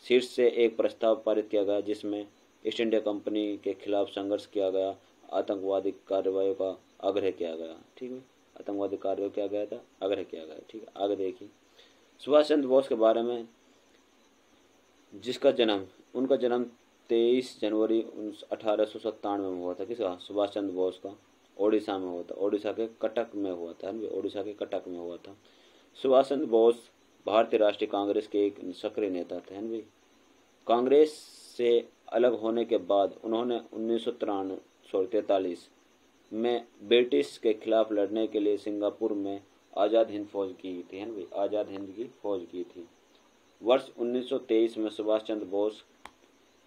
शीर्ष से एक प्रस्ताव पारित किया गया जिसमें ईस्ट इंडिया कंपनी के खिलाफ संघर्ष किया गया, आतंकवादी कार्रवाई का आग्रह किया गया। ठीक है, आतंकवादी कार्रवाई किया गया था, आग्रह किया गया। ठीक है, आगे देखिए। सुभाष चंद्र बोस के बारे में, उनका जन्म 23 जनवरी 1897 में हुआ था। किसका? सुभाष चंद्र बोस का। ओडिशा में हुआ था, ओडिशा के कटक में हुआ था, ओडिशा के कटक में हुआ था। सुभाष चंद्र बोस भारतीय राष्ट्रीय कांग्रेस के एक सक्रिय नेता थे। भाई कांग्रेस से अलग होने के बाद उन्होंने 1943 में ब्रिटिश के खिलाफ लड़ने के लिए सिंगापुर में आज़ाद हिंद फौज की थी। भाई आज़ाद हिंद की फौज की थी। वर्ष 1923 में सुभाष चंद्र बोस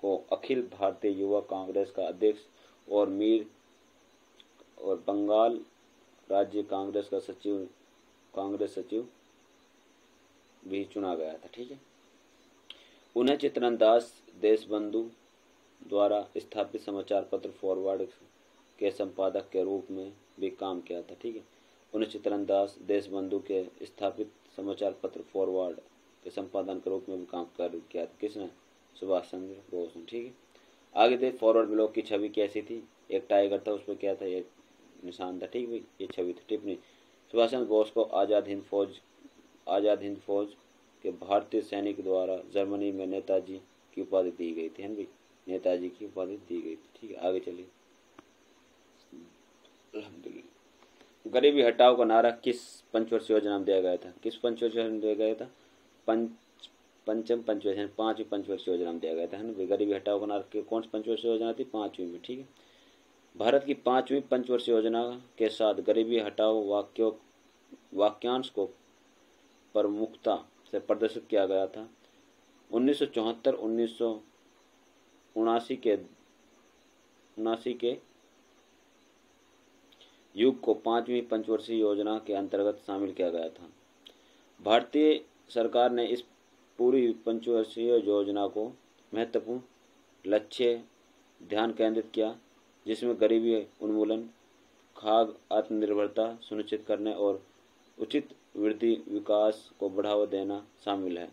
को अखिल भारतीय युवा कांग्रेस का अध्यक्ष और बंगाल राज्य कांग्रेस का कांग्रेस सचिव भी चुना गया था। ठीक है, उन्हें चित्तरंजन दास देशबंधु द्वारा स्थापित समाचार पत्र फॉरवर्ड के संपादक के रूप में भी काम किया था। ठीक है, उन्नीस चित्तरंजन दास देशबंधु के स्थापित समाचार पत्र फॉरवर्ड के संपादन के रूप में भी काम कर किया था। किसने? सुभाष चंद्र बोस ने। ठीक है, आगे देख फॉरवर्ड ब्लॉक की छवि कैसी थी। एक टाइगर था, उस पर क्या था, एक निशान था। ठीक भाई, ये छवि थी। टिप्पणी, सुभाष चंद्र बोस को आज़ाद हिंद फौज के भारतीय सैनिक द्वारा जर्मनी में नेताजी की उपाधि दी गई थी। भाई, नेताजी की उपाधि दी गई थी। ठीक है, आगे चलिए। अल्हम्दुलिल्लाह। गरीबी हटाओ का नारा किस पंचवर्षीय योजना में दिया गया था? किस पंचवर्षीय योजना में दिया गया था? पंचम पंचवर्षीय, पांचवी पंचवर्षीय योजना में दिया गया था, है ना। गरीबी हटाओ का नारा कौन सी पंचवर्षीय योजना थी? पांचवी में। ठीक है, भारत की पांचवी पंचवर्षीय योजना के साथ गरीबी हटाओ वाक्यांश को प्रमुखता से प्रदर्शित किया गया था। 1974-1979 के युग को पांचवी पंचवर्षीय योजना के अंतर्गत शामिल किया गया था। भारतीय सरकार ने इस पूरी पंचवर्षीय योजना को महत्वपूर्ण लक्ष्य ध्यान केंद्रित किया, जिसमें गरीबी उन्मूलन, खाद्य आत्मनिर्भरता सुनिश्चित करने और उचित वृद्धि विकास को बढ़ावा देना शामिल है।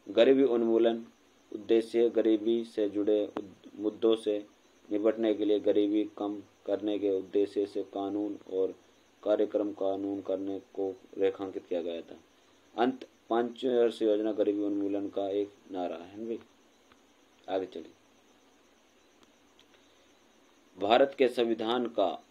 गरीबी उन्मूलन उद्देश्य गरीबी से जुड़े मुद्दों से निपटने के लिए गरीबी कम करने के उद्देश्य से कानून और कार्यक्रम करने को रेखांकित किया गया था। अंत पंचवर्षीय योजना गरीबी उन्मूलन का एक नारा है। भाई, आगे चलिए। भारत के संविधान का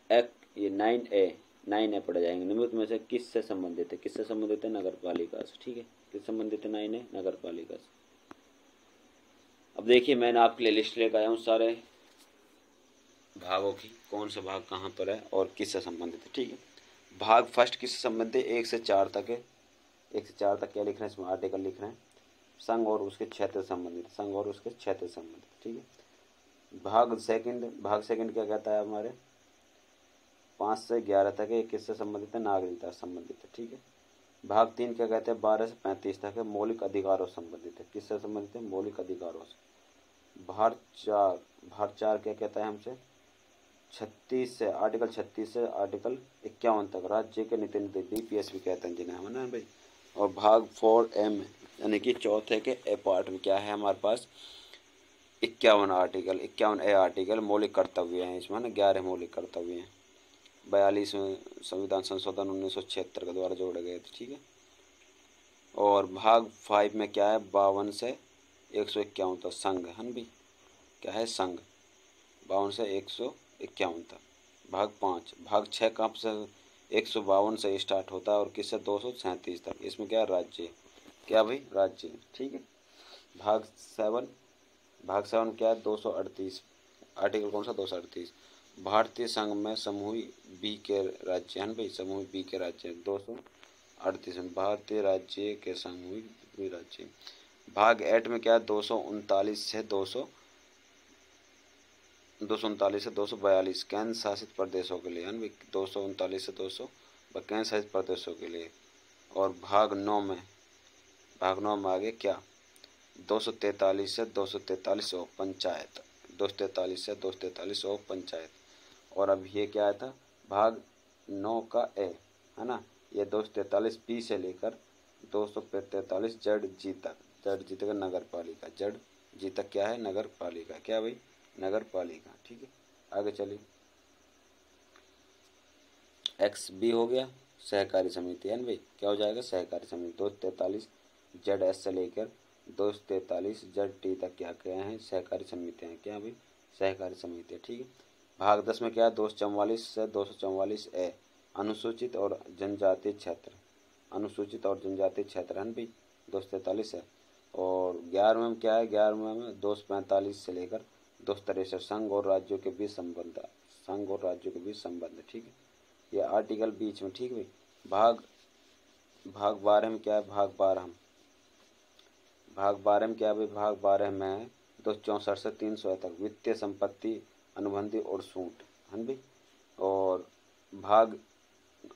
एक्ट, ये 9A पढ़े जाएंगे। निम्नलिखित में से किससे संबंधित है? किससे संबंधित है? नगर पालिका से। ठीक है, किस संबंधित है? 9A नगर पालिका से। अब देखिए, मैंने आपके लिए लिस्ट लेकर आया हूँ सारे भागों की, कौन सा भाग कहाँ पर है और किससे संबंधित है। ठीक है, भाग फर्स्ट किससे संबंधित है? 1 से 4 तक है। 1 से 4 तक क्या लिख रहे हैं? इसमें आर्टिकल लिख रहे हैं। संघ और उसके क्षेत्र से संबंधित, संघ और उसके क्षेत्र से संबंधित। ठीक है, भाग सेकंड क्या कहता है? हमारे 5 से 11 तक है, किससे संबंधित है? नागरिकता से संबंधित है। ठीक है, भाग 3 क्या कहते हैं? 12 से 35 तक है, मौलिक अधिकारों से संबंधित है। किससे संबंधित है? मौलिक अधिकारों से। भाग 4 क्या कहता है हमसे? आर्टिकल 36 से आर्टिकल 51 तक राज्य के नीति निर्देश, DPS भी कहते हैं जिन्हें, है ना भाई। और भाग 4M यानी कि चौथे के ए पार्ट में क्या है हमारे पास? 51 आर्टिकल, 51A आर्टिकल मौलिक कर्तव्य हैं इसमें ना, 11 मौलिक कर्तव्य हैं। 42वें संविधान संशोधन 1976 के द्वारा जोड़े गए थे। ठीक है, और भाग 5 में क्या है? 52 से 151 तक संघ, है ना भाई, क्या है? संघ। 52 से 151 तक। भाग 6 कब से? 152 से स्टार्ट होता है और किससे? 237 तक। इसमें क्या है? राज्य। क्या भाई? राज्य। ठीक है, भाग 7 क्या है? 238 आर्टिकल कौन सा? 238। भारतीय संघ में समूह बी के राज्य, है भाई, समूह बी के राज्य 238 में भारतीय राज्य के समूह राज्य। भाग 8 में क्या है? 239 से 242 केंद्र शासित प्रदेशों के लिए, है ना, 239 से 200 केंद्र शासित प्रदेशों के लिए। और भाग 9 में आगे क्या? 243 से 243 पंचायत, 243 से 243 पंचायत। और अब ये क्या आया था? भाग 9 का ए, है ना, ये 243 बी से लेकर 243 जड़ जी तक नगर पालिका। जड़ जी तक क्या है? नगर पालिका। क्या भाई? नगर पालिका। ठीक है, आगे चलिए। XB हो गया सहकारी समिति, है ना भाई, क्या हो जाएगा? सहकारी समिति। 243 ZS से लेकर 243 ZT तक क्या हैं? सहकारी समितियाँ। क्या भाई? सहकारी समितियाँ। ठीक है, भाग 10 में क्या है? 244 से 244A अनुसूचित और जनजातीय क्षेत्र, है ना भाई, 243 है। और 11वें में क्या है? 11वें में 245 से लेकर 263 संघ और राज्यों के बीच संबंध। ठीक है, ये आर्टिकल बीच में। ठीक है भाई, भाग 12 में क्या है? भाग 12 में क्या है भाई? भाग 12 में 264 से 300 तक वित्तीय संपत्ति, अनुबंधी और छूट, है भाई। और भाग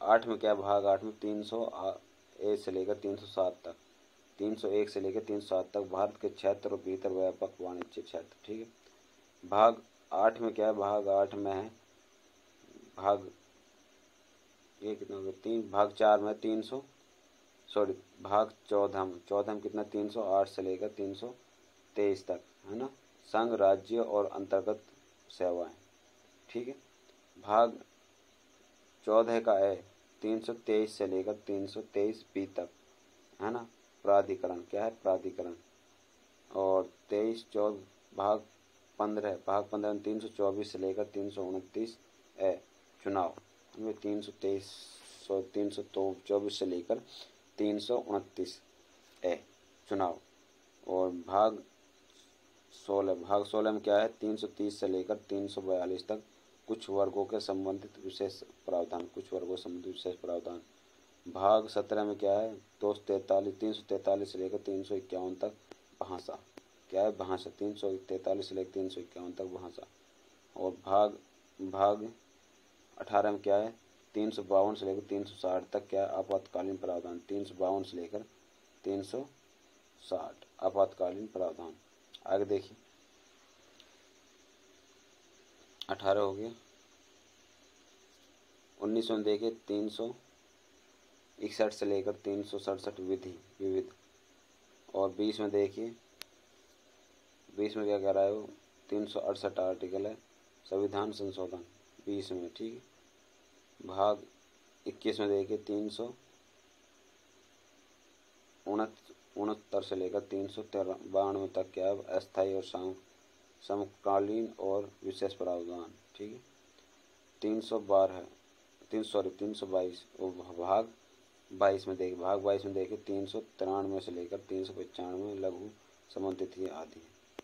8 में क्या है? भाग 8 में 301 से लेकर 307 तक, 301 से लेकर 307 तक भारत के क्षेत्र और भीतर व्यापक वाणिज्य क्षेत्र। ठीक है, भाग 8 में क्या है? भाग 8 में है ये कितना हो गया, 3 भाग 4 में 300, सॉरी भाग 14 में, 14 में कितना 308 से लेकर 323 तक, है ना। संघ, राज्य और अंतर्गत सेवाएं, ठीक है। भाग 14 का है 323 से लेकर 323 तक, है ना। प्राधिकरण क्या है, प्राधिकरण। और 23 भाग 15 में 324 से लेकर 329 है चुनाव, इनमें 324 से लेकर 329 है चुनाव। और भाग 16 में क्या है, 330 से लेकर 342 तक कुछ वर्गों के संबंधित विशेष प्रावधान, कुछ वर्गों से संबंधित विशेष प्रावधान। भाग 17 में क्या है, 343 से लेकर 351 तक भाषा, क्या है भाषा, 343 से लेकर 351 तक भाषा। और भाग 18 में क्या है, 352 से लेकर 360 तक क्या है, आपातकालीन प्रावधान, 352 से लेकर 360 आपातकालीन प्रावधान। आगे देखिए 18 हो गया। 19 में देखिए 361 से लेकर 367 विविध। और 20 में देखिए, 20 में क्या कह रहा है वो, 368 आर्टिकल है संविधान संशोधन 20 में, ठीक है। भाग 21 में देखिए 369 से लेकर 392 तक क्या है, अस्थायी और समकालीन और विशेष प्रावधान, ठीक है। 322 भाग 22 में देखिए, भाग 22 में देखिए 393 से लेकर 395 लघु संबंधित ये आदि,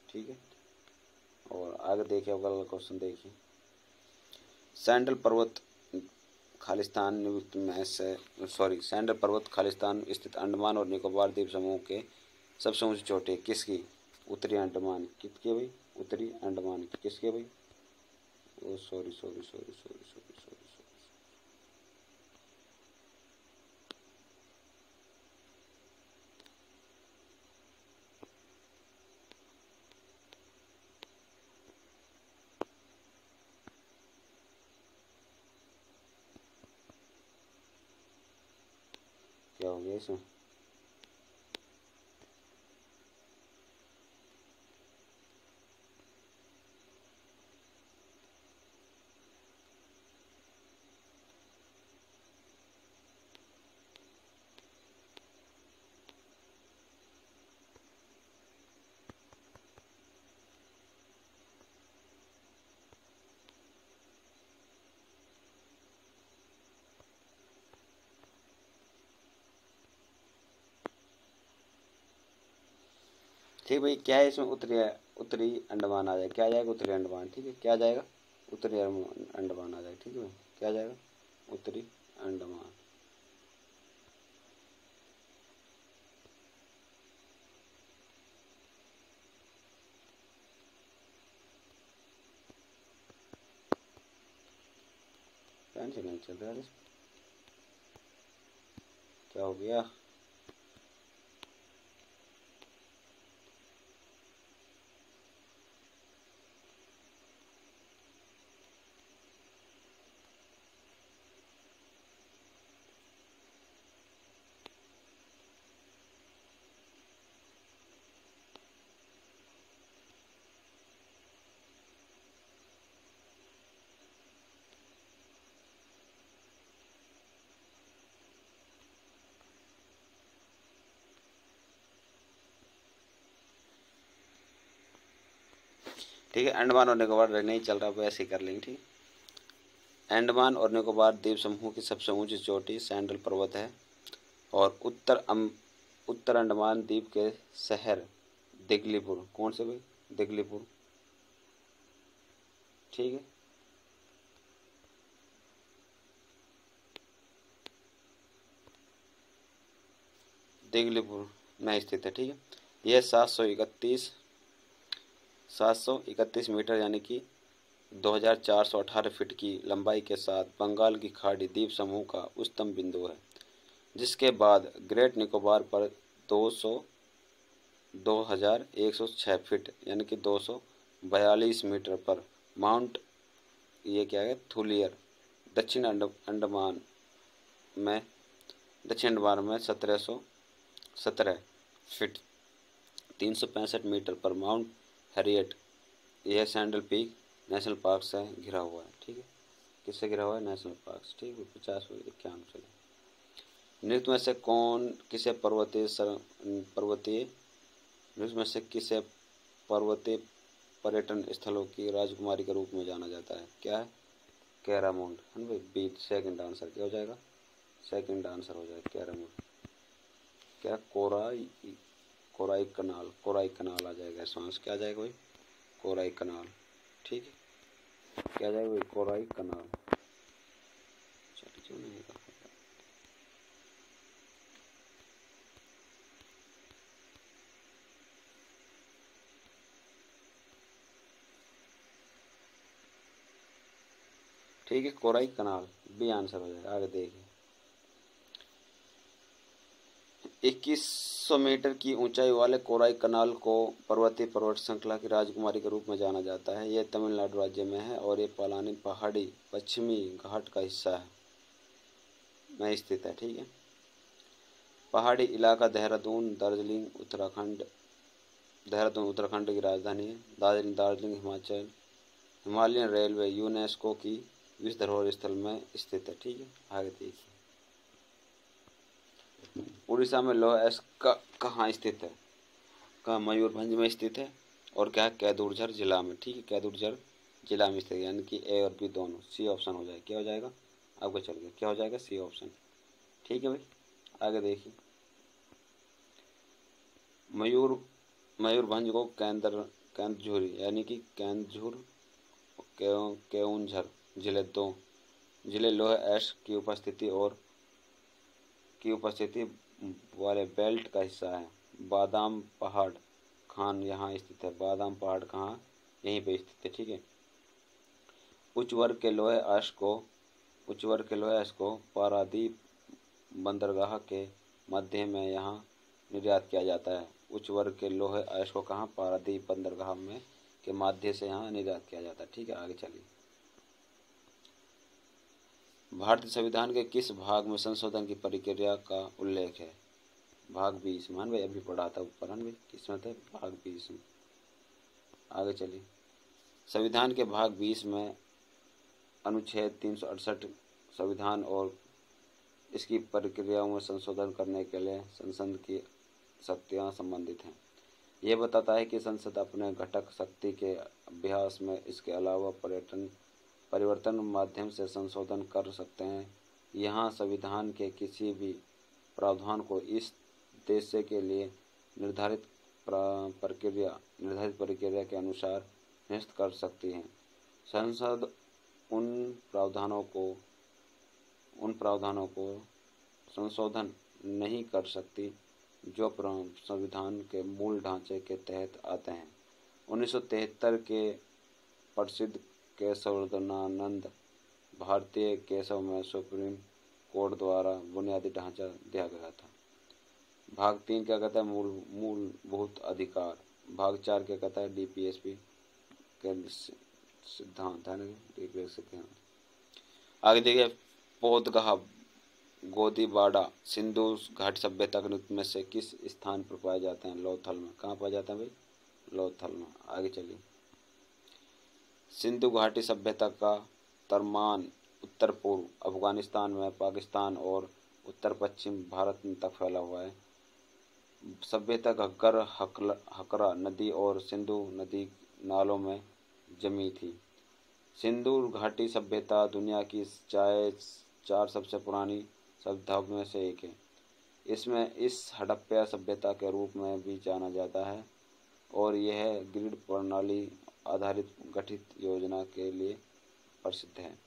ठीक है। और आगे देखिए अगला क्वेश्चन देखिए, सैंडल पर्वत खालिस्तान स्थित अंडमान और निकोबार द्वीप समूह के सबसे ऊंची चोटी किसकी, उत्तरी अंडमान किसकी भाई, उत्तरी अंडमान की किसके भाई, ओ सॉरी, क्या हो गया इसमें, ठीक भाई। क्या है इसमें, उत्तरी अंडमान आ जाएगा, क्या आ जाएगा, उत्तरी अंडमान, ठीक है। क्या आ जाएगा, उत्तरी अंडमान आ जाएगा, ठीक है। क्या आ जाएगा, उत्तरी अंडमान। फैन से नहीं चल रहा है, क्या हो गया, ठीक है। अंडमान और निकोबार नहीं चल रहा, वैसे ही कर लेंगे, ठीक है। अंडमान और निकोबार द्वीप समूह की सबसे ऊंची चोटी सैंडल पर्वत है और उत्तर अंडमान द्वीप के शहर दिगलीपुर, कौन से भाई, दिगलीपुर, ठीक है। दिगलीपुर में स्थित है, ठीक है। यह 731 मीटर यानी कि 2418 फीट की लंबाई के साथ बंगाल की खाड़ी द्वीप समूह का उच्चतम बिंदु है, जिसके बाद ग्रेट निकोबार पर 2106 फीट यानी कि 242 मीटर पर माउंट, ये क्या है, थुलियर, दक्षिण अंडमान में दक्षिण भारत में 1717 फीट 365 मीटर पर माउंट हैरियट, यह सैंडल पीक नेशनल पार्क से घिरा हुआ है। ठीक है, किससे घिरा हुआ है? नेशनल पार्क से। ठीक है, 50-51 चलिए। नृत्य में से किसे पर्वतीय पर्यटन स्थलों की राजकुमारी के रूप में जाना जाता है? क्या है? कैरामुंड है भाई। बी सेकंड आंसर क्या हो जाएगा? सेकंड आंसर हो जाएगा कैरामुंड। क्या? कोराई कनाल आ जाएगा। सांस क्या आ जाएगा भाई? कोराई कनाल। ठीक है, क्या आ जाएगा भाई? कोराई कनाल। क्यों नहीं कर पाता? ठीक है, कोराई कनाल बी आंसर हो जाएगा। आगे देखिए, 2100 मीटर की ऊंचाई वाले कोराई कनाल को पर्वतीय पर्वत श्रृंखला की राजकुमारी के रूप में जाना जाता है। यह तमिलनाडु राज्य में है और ये पलानी पहाड़ी पश्चिमी घाट का हिस्सा है में स्थित है। ठीक है, पहाड़ी इलाका देहरादून उत्तराखंड की राजधानी है। दार्जिलिंग हिमालयन रेलवे यूनेस्को की विश्व धरोहर स्थल में स्थित है। ठीक है, आगे देखिए, उड़ीसा में लोह एस कहाँ स्थित है? कहाँ? मयूरभंज में स्थित है। और क्या है? कैदूरझर जिला में। ठीक है, कैदूरझर जिला में स्थित है, यानी कि ए और बी दोनों। सी ऑप्शन हो जाएगा। क्या हो जाएगा? आपको चल गया, क्या हो जाएगा? C option. ठीक है भाई, आगे देखिए, मयूरभंज को केंदुझुरी यानी कि केउंझर जिले लोह एश की उपस्थिति वाले बेल्ट का हिस्सा है। बादाम पहाड़ खान यहाँ स्थित है। बादाम पहाड़ कहाँ? यहीं पे स्थित है। ठीक है, उच्च वर्ग के लोहे एश को पारादीप बंदरगाह के मध्य में यहाँ निर्यात किया जाता है। उच्च वर्ग के लोहे एश को कहाँ? पारादीप बंदरगाह में के माध्यम से यहाँ निर्यात किया जाता है। ठीक है, आगे चलिए, भारतीय संविधान के किस भाग में संशोधन की प्रक्रिया का उल्लेख है? भाग 20 में। भाई अभी पढ़ा था ऊपर भाई, किसमें थे? भाग 20 में। आगे चलिए, संविधान के भाग 20 में अनुच्छेद 368 संविधान और इसकी प्रक्रियाओं में संशोधन करने के लिए संसद की शक्तियाँ संबंधित हैं। यह बताता है कि संसद अपने घटक शक्ति के अभ्यास में इसके अलावा परिवर्तन माध्यम से संशोधन कर सकते हैं। यहाँ संविधान के किसी भी प्रावधान को इस उद्देश्य के लिए निर्धारित प्रक्रिया के अनुसार निरस्त कर सकती है। संसद उन प्रावधानों को संशोधन नहीं कर सकती जो संविधान के मूल ढांचे के तहत आते हैं। 1973 के प्रसिद्ध केशवानंद भारतीय केसव में सुप्रीम कोर्ट द्वारा बुनियादी ढांचा दिया गया था। भाग 3 क्या कहता है? मूलभूत अधिकार। भाग 4 क्या कहता है? डीपीएसपी के सिद्धांत है ना, सिद्धांत। आगे देखिए, पोदगहा गोदीबाड़ा सिंधु घाटी सभ्यता के नृत्य में से किस स्थान पर पाए जाते हैं? लोथल में। कहाँ पाए जाते हैं भाई? लोथल में। आगे चलिए, सिंधु घाटी सभ्यता का तरमान उत्तर पूर्व अफगानिस्तान में, पाकिस्तान और उत्तर पश्चिम भारत तक फैला हुआ है। सभ्यता घग्गर हकरा नदी और सिंधु नदी नालों में जमी थी। सिंधु घाटी सभ्यता दुनिया की 4 सबसे पुरानी सभ्यताओं में से एक है। इसमें इस हड़प्पा सभ्यता के रूप में भी जाना जाता है और यह ग्रिड प्रणाली आधारित गठित योजना के लिए प्रसिद्ध है।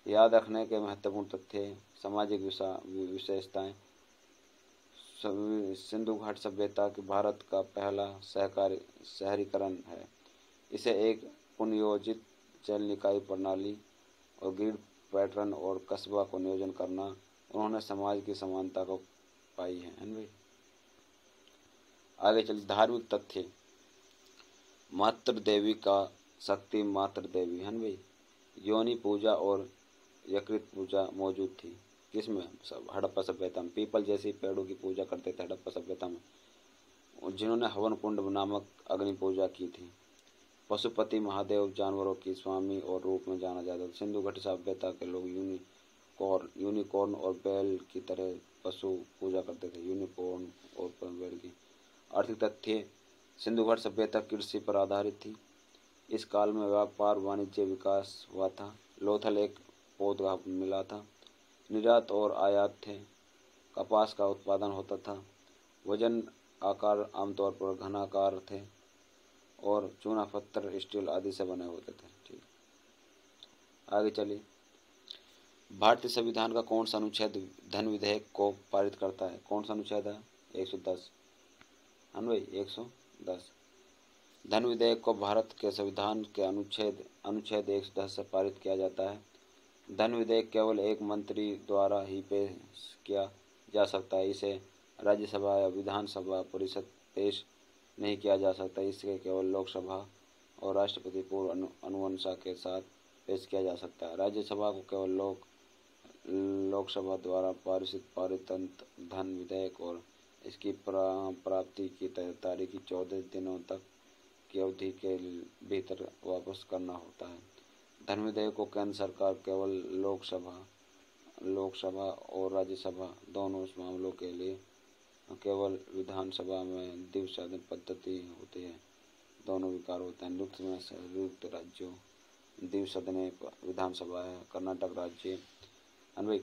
याद रखने के महत्वपूर्ण तथ्य: सामाजिक विशेषताएं। सिंधु घाटी सभ्यता की भारत का पहला शहरीकरण है। इसे एक पुनर्योजित जल निकाय प्रणाली और ग्रिड पैटर्न और कस्बा को नियोजन करना उन्होंने समाज की समानता को पाई है भाई। आगे चलिए, धार्मिक तथ्य। मातृ देवी का शक्ति मातृ देवी है भाई। योनि पूजा और यकृत पूजा मौजूद थी। किसमें? सब हड़प्पा सभ्यता में। पीपल जैसी पेड़ों की पूजा करते थे हड़प्पा सभ्यता में, जिन्होंने हवन कुंड नामक अग्नि पूजा की थी। पशुपति महादेव जानवरों की स्वामी और रूप में जाना जाता था। सिंधु घाटी सभ्यता के लोग यूनिकॉर्न और बैल की तरह पशु पूजा करते थे। यूनिकॉर्न और बैल की। आर्थिक तथ्य: सिंधु घाटी सभ्यता कृषि पर आधारित थी। इस काल में व्यापार वाणिज्य विकास हुआ था। लोथल एक पौधा मिला था। निर्यात और आयात थे। कपास का उत्पादन होता था। वजन आकार आमतौर पर घनाकार थे और चूना पत्थर स्टील आदि से बने होते थे। ठीक, आगे चलिए। भारतीय संविधान का कौन सा अनुच्छेद धन विधेयक को पारित करता है? कौन सा अनुच्छेद है? 110। हाँ भाई, 110। धन विधेयक को भारत के संविधान के अनुच्छेद 110 से पारित किया जाता है। धन विधेयक केवल एक मंत्री द्वारा ही पेश किया जा सकता है। इसे राज्यसभा या विधानसभा परिषद पेश नहीं किया जा सकता। इसके केवल लोकसभा और राष्ट्रपति पूर्व अनुशंसा के साथ पेश किया जा सकता है। राज्यसभा को केवल लोकसभा द्वारा पारित धन विधेयक और इसकी प्राप्ति की तारीख 14 दिनों तक की अवधि के भीतर वापस करना होता है। धन विधेयक को केंद्र सरकार केवल लोकसभा और राज्यसभा दोनों मामलों के लिए केवल विधानसभा में द्विसदन पद्धति होती है। दोनों विकार होते हैं। नियुक्त में संयुक्त राज्यों द्विसदनीय विधानसभा है। कर्नाटक राज्य में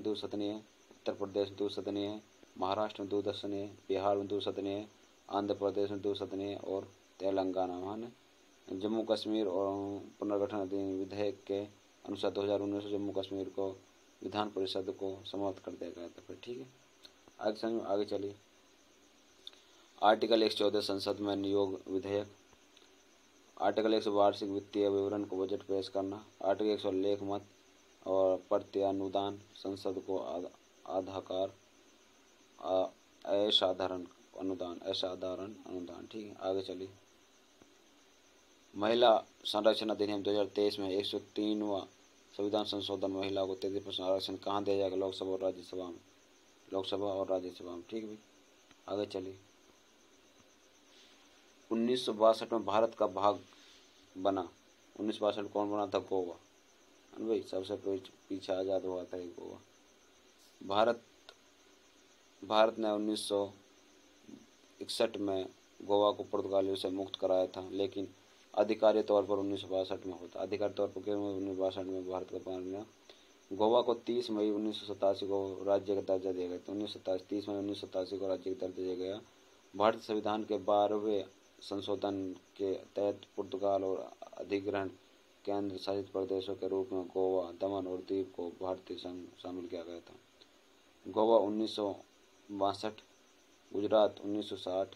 द्विसदनीय है। उत्तर प्रदेश द्विसदनीय है। महाराष्ट्र में द्विसदनीय है। बिहार में द्विसदनीय है। आंध्र प्रदेश में द्विसदनीय है और तेलंगाना में। जम्मू कश्मीर और पुनर्गठन अधिनियम विधेयक के अनुसार 2019 में जम्मू कश्मीर को विधान परिषद को समाप्त कर दिया गया था। फिर ठीक है, आगे चलिए। आर्टिकल 114 संसद में नियोग विधेयक। आर्टिकल 100 वार्षिक वित्तीय विवरण को बजट पेश करना। आर्टिकल 100 लेख मत और प्रत्यानुदान संसद को आधाकार असाधारण अनुदान। ठीक है, आगे चलिए। महिला संरक्षण अधिनियम 2023 में 103वां संविधान संशोधन महिला को 33% आरक्षण कहाँ दिया जाएगा? लोकसभा और राज्यसभा में। ठीक है, आगे चलिए। 1962 में भारत का भाग बना। 1962 में कौन बना था? गोवा। भाई, सबसे पीछे आज़ाद हुआ था गोवा। भारत ने 1961 में गोवा को पुर्तगालियों से मुक्त कराया था, लेकिन आधिकारिक तौर पर 1962 में होता। आधिकारिक तौर पर 1962 में भारत का बना। गोवा को 30 मई 1987 को राज्य का दर्जा दिया गया। 30 मई 1987 को राज्य का दर्जा दिया गया। भारतीय संविधान के 12वें संशोधन के तहत पुर्तगाल और अधिग्रहण केंद्र शासित प्रदेशों के रूप में गोवा, दमन और दीव को भारतीय संघ शामिल किया गया था। गोवा 1962, गुजरात 1960,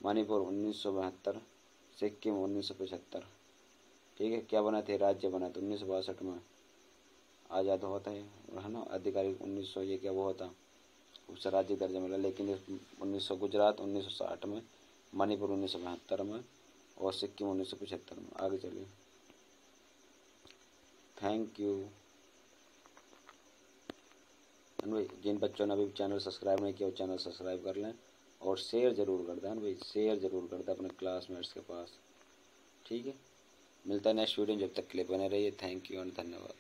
मणिपुर 1972, सिक्किम 1975। ठीक है, क्या बना थे? राज्य बना था। 1962 में आज़ाद होता है ना। आधिकारिक 1900 ये क्या वो था, उससे राज्य दर्जा मिला। लेकिन 1900 गुजरात 1960 में, मणिपुर 1972 में और सिक्किम 1975 में। आगे चलिए। Thank you. भाई, जिन बच्चों ने अभी चैनल सब्सक्राइब नहीं किया वो चैनल सब्सक्राइब कर लें और शेयर ज़रूर कर दें भाई, शेयर ज़रूर कर दें अपने क्लासमेट्स के पास। ठीक है, मिलता है नेक्स्ट वीडियो। जब तक के लिए बने रहिए। थैंक यू एंड धन्यवाद।